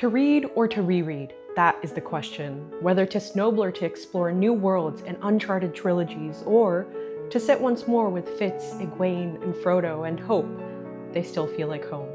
To read or to reread? That is the question. Whether to snowball or to explore new worlds and uncharted trilogies, or to sit once more with Fitz, Egwene, and Frodo and hope they still feel like home.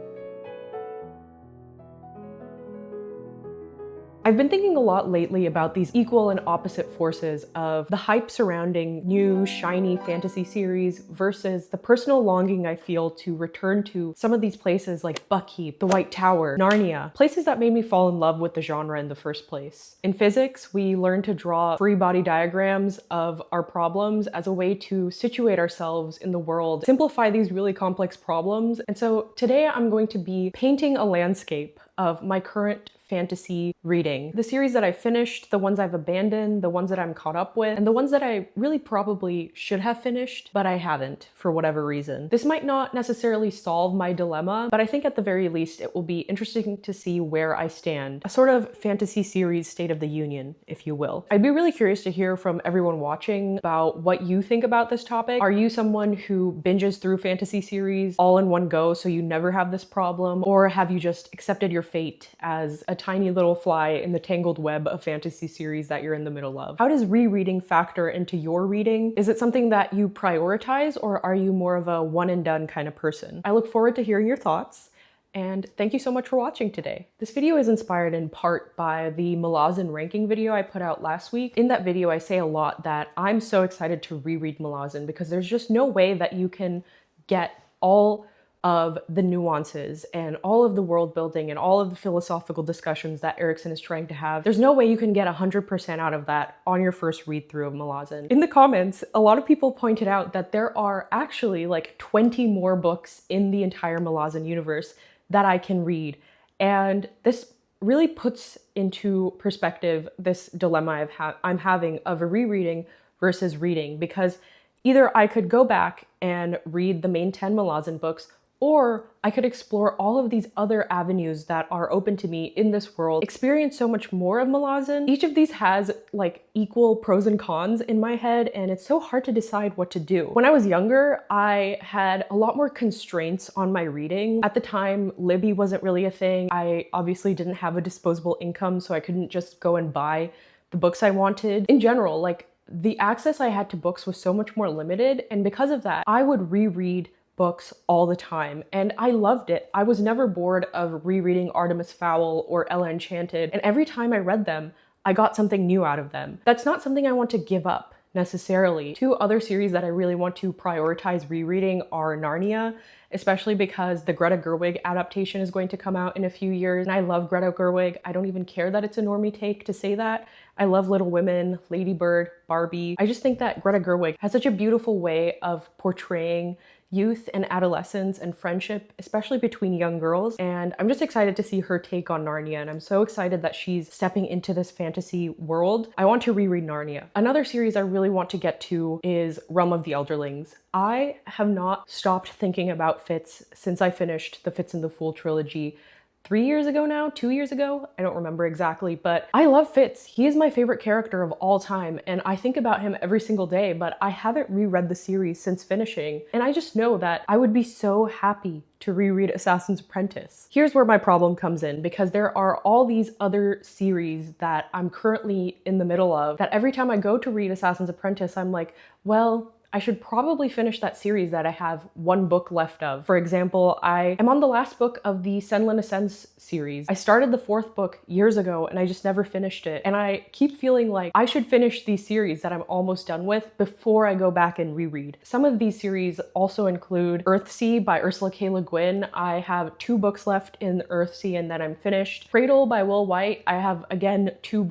I've been thinking a lot lately about these equal and opposite forces of the hype surrounding new, shiny fantasy series versus the personal longing I feel to return to some of these places like Buckkeep, the White Tower, Narnia, places that made me fall in love with the genre in the first place. In physics, we learn to draw free body diagrams of our problems as a way to situate ourselves in the world, simplify these really complex problems. And so today I'm going to be painting a landscape of my current fantasy reading. The series that I finished, the ones I've abandoned, the ones that I'm caught up with, and the ones that I really probably should have finished, but I haven't for whatever reason. This might not necessarily solve my dilemma, but I think at the very least it will be interesting to see where I stand. A sort of fantasy series state of the union, if you will. I'd be really curious to hear from everyone watching about what you think about this topic. Are you someone who binges through fantasy series all in one go so you never have this problem? Or have you just accepted your fate as a tiny little fly in the tangled web of fantasy series that you're in the middle of? How does rereading factor into your reading? Is it something that you prioritize, or are you more of a one and done kind of person? I look forward to hearing your thoughts, and thank you so much for watching today. This video is inspired in part by the Malazan ranking video I put out last week. In that video, I say a lot that I'm so excited to reread Malazan because there's just no way that you can get all of the nuances and all of the world building and all of the philosophical discussions that Erikson is trying to have. There's no way you can get 100% out of that on your first read through of Malazan. In the comments, a lot of people pointed out that there are actually like 20 more books in the entire Malazan universe that I can read. And this really puts into perspective this dilemma I'm having of a rereading versus reading, because either I could go back and read the main 10 Malazan books, or I could explore all of these other avenues that are open to me in this world, experience so much more of Malazan. Each of these has like equal pros and cons in my head, and it's so hard to decide what to do. When I was younger, I had a lot more constraints on my reading. At the time, Libby wasn't really a thing. I obviously didn't have a disposable income, so I couldn't just go and buy the books I wanted. In general, like the access I had to books was so much more limited, and because of that, I would reread books all the time, and I loved it. I was never bored of rereading Artemis Fowl or Ella Enchanted, and every time I read them, I got something new out of them. That's not something I want to give up necessarily. Two other series that I really want to prioritize rereading are Narnia, especially because the Greta Gerwig adaptation is going to come out in a few years, and I love Greta Gerwig. I don't even care that it's a normie take to say that. I love Little Women, Lady Bird, Barbie. I just think that Greta Gerwig has such a beautiful way of portraying youth and adolescence and friendship, especially between young girls. And I'm just excited to see her take on Narnia, and I'm so excited that she's stepping into this fantasy world. I want to reread Narnia. Another series I really want to get to is Realm of the Elderlings. I have not stopped thinking about Fitz since I finished the Fitz and the Fool trilogy 3 years ago now, 2 years ago, I don't remember exactly, but I love Fitz. He is my favorite character of all time, and I think about him every single day, but I haven't reread the series since finishing, and I just know that I would be so happy to reread Assassin's Apprentice. Here's where my problem comes in, because there are all these other series that I'm currently in the middle of, that every time I go to read Assassin's Apprentice, I'm like, well, I should probably finish that series that I have one book left of. For example, I am on the last book of the Senlin Ascends series. I started the 4th book years ago and I just never finished it. And I keep feeling like I should finish these series that I'm almost done with before I go back and reread. Some of these series also include Earthsea by Ursula K. Le Guin. I have 2 books left in Earthsea and then I'm finished. Cradle by Will White. I have, again, 2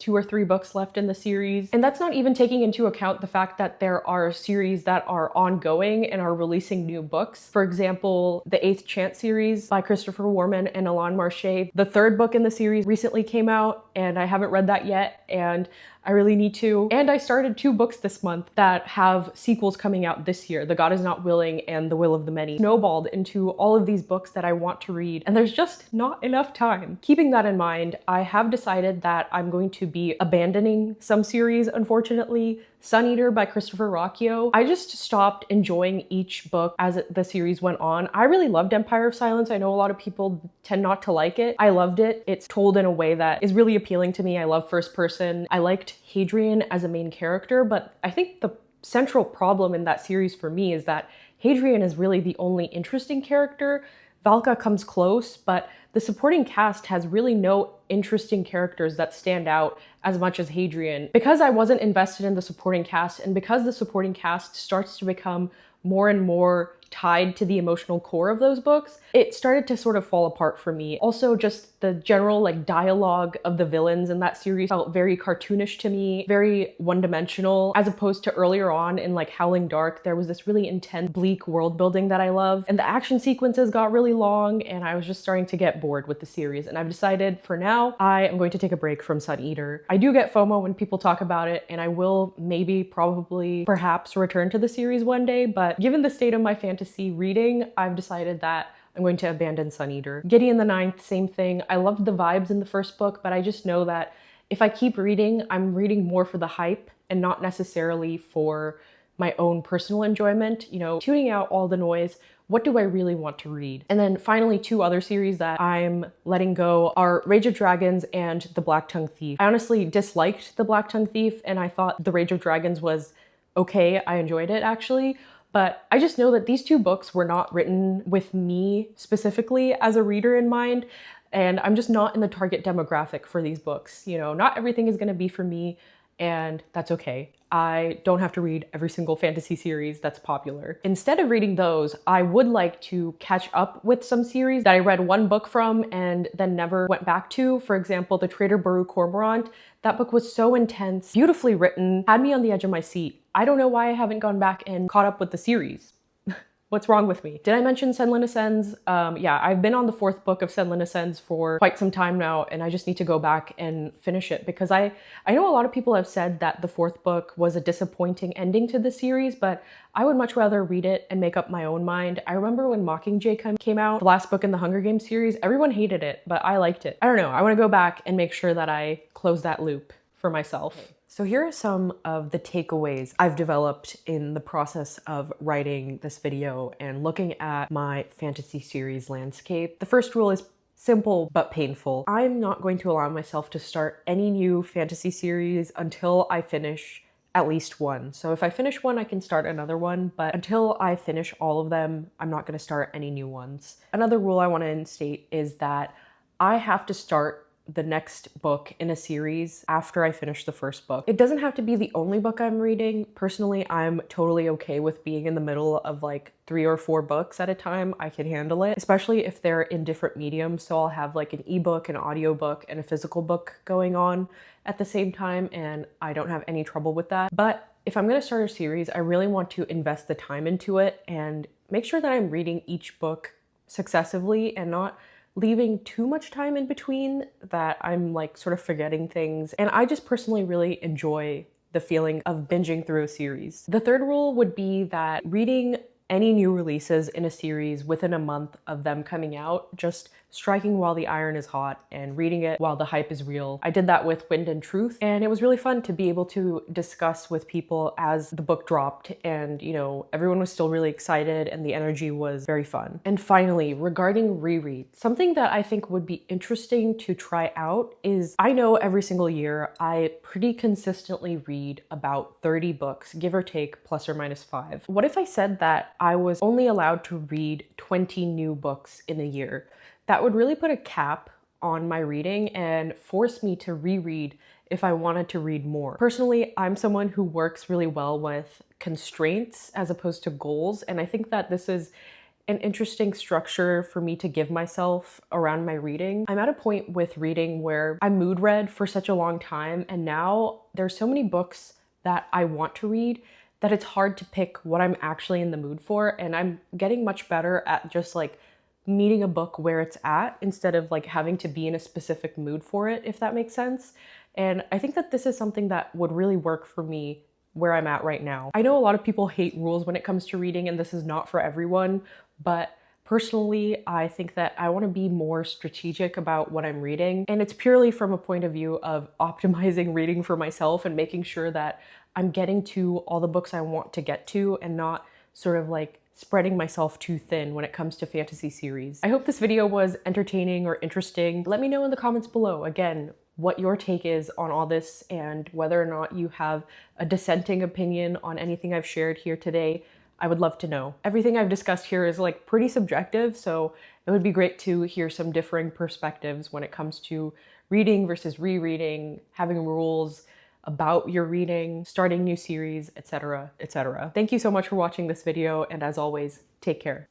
or 3 books left in the series. And that's not even taking into account the fact that there are series that are ongoing and are releasing new books. For example, the 8th Chance series by Christopher Warman and Alain Marché. The 3rd book in the series recently came out and I haven't read that yet, and I really need to. And I started 2 books this month that have sequels coming out this year, The God Is Not Willing and The Will of the Many. Snowballed into all of these books that I want to read, and there's just not enough time. Keeping that in mind, I have decided that I'm going to be abandoning some series, unfortunately. Sun Eater by Christopher Rocchio. I just stopped enjoying each book as the series went on. I really loved Empire of Silence. I know a lot of people tend not to like it. I loved it. It's told in a way that is really appealing to me. I love first person. I liked Hadrian as a main character, but I think the central problem in that series for me is that Hadrian is really the only interesting character. Valka comes close, but the supporting cast has really no interesting characters that stand out as much as Hadrian. Because I wasn't invested in the supporting cast, and because the supporting cast starts to become more and more tied to the emotional core of those books, it started to sort of fall apart for me. Also, just the general dialogue of the villains in that series felt very cartoonish to me, very one-dimensional, as opposed to earlier on in Howling Dark, there was this really intense, bleak world building that I love, and the action sequences got really long, and I was just starting to get bored with the series, and I've decided for now, I am going to take a break from Sun Eater. I do get FOMO when people talk about it, and I will maybe, probably, perhaps return to the series one day, but given the state of my fantasy reading, I've decided that I'm going to abandon Sun Eater. Gideon the Ninth, same thing. I loved the vibes in the first book, but I just know that if I keep reading, I'm reading more for the hype and not necessarily for my own personal enjoyment. You know, tuning out all the noise, what do I really want to read? And then finally, 2 other series that I'm letting go are Rage of Dragons and The Black Tongue Thief. I honestly disliked The Black Tongue Thief, and I thought The Rage of Dragons was okay. I enjoyed it actually. But I just know that these 2 books were not written with me specifically as a reader in mind, and I'm just not in the target demographic for these books. You know, not everything is going to be for me, and that's okay. I don't have to read every single fantasy series that's popular. Instead of reading those, I would like to catch up with some series that I read 1 book from and then never went back to. For example, The Traitor Baru Cormorant. That book was so intense, beautifully written, had me on the edge of my seat. I don't know why I haven't gone back and caught up with the series. What's wrong with me? Did I mention Senlin Ascends? Yeah, I've been on the 4th book of Senlin Ascends for quite some time now, and I just need to go back and finish it because I know a lot of people have said that the 4th book was a disappointing ending to the series, but I would much rather read it and make up my own mind. I remember when Mockingjay came out, the last book in the Hunger Games series, everyone hated it, but I liked it. I don't know, I want to go back and make sure that I close that loop for myself. So here are some of the takeaways I've developed in the process of writing this video and looking at my fantasy series landscape. The first rule is simple but painful. I'm not going to allow myself to start any new fantasy series until I finish at least 1. So if I finish 1, I can start another one, but until I finish all of them, I'm not going to start any new ones. Another rule I want to instate is that I have to start the next book in a series after I finish the first book. It doesn't have to be the only book I'm reading. Personally, I'm totally okay with being in the middle of 3 or 4 books at a time. I can handle it, especially if they're in different mediums. So I'll have an ebook, an audiobook, and a physical book going on at the same time, and I don't have any trouble with that. But if I'm gonna start a series, I really want to invest the time into it and make sure that I'm reading each book successively and not leaving too much time in between that I'm sort of forgetting things. And I just personally really enjoy the feeling of binging through a series. The third rule would be that reading any new releases in a series within a month of them coming out, just striking while the iron is hot and reading it while the hype is real. I did that with Wind and Truth, and it was really fun to be able to discuss with people as the book dropped, and everyone was still really excited and the energy was very fun. And finally, regarding reread, something that I think would be interesting to try out is, I know every single year I pretty consistently read about 30 books, give or take, plus or minus 5. What if I said that I was only allowed to read 20 new books in a year? That would really put a cap on my reading and force me to reread if I wanted to read more. Personally, I'm someone who works really well with constraints as opposed to goals, and I think that this is an interesting structure for me to give myself around my reading. I'm at a point with reading where I mood read for such a long time, and now there's so many books that I want to read that it's hard to pick what I'm actually in the mood for, and I'm getting much better at just meeting a book where it's at instead of having to be in a specific mood for it, if that makes sense. And I think that this is something that would really work for me where I'm at right now. I know a lot of people hate rules when it comes to reading, and this is not for everyone, but personally, I think that I want to be more strategic about what I'm reading. And it's purely from a point of view of optimizing reading for myself and making sure that I'm getting to all the books I want to get to and not sort of like spreading myself too thin when it comes to fantasy series. I hope this video was entertaining or interesting. Let me know in the comments below, again, what your take is on all this and whether or not you have a dissenting opinion on anything I've shared here today. I would love to know. Everything I've discussed here is like pretty subjective, so it would be great to hear some differing perspectives when it comes to reading versus rereading, having rules about your reading, starting new series, etc., etc. Thank you so much for watching this video, and as always, take care.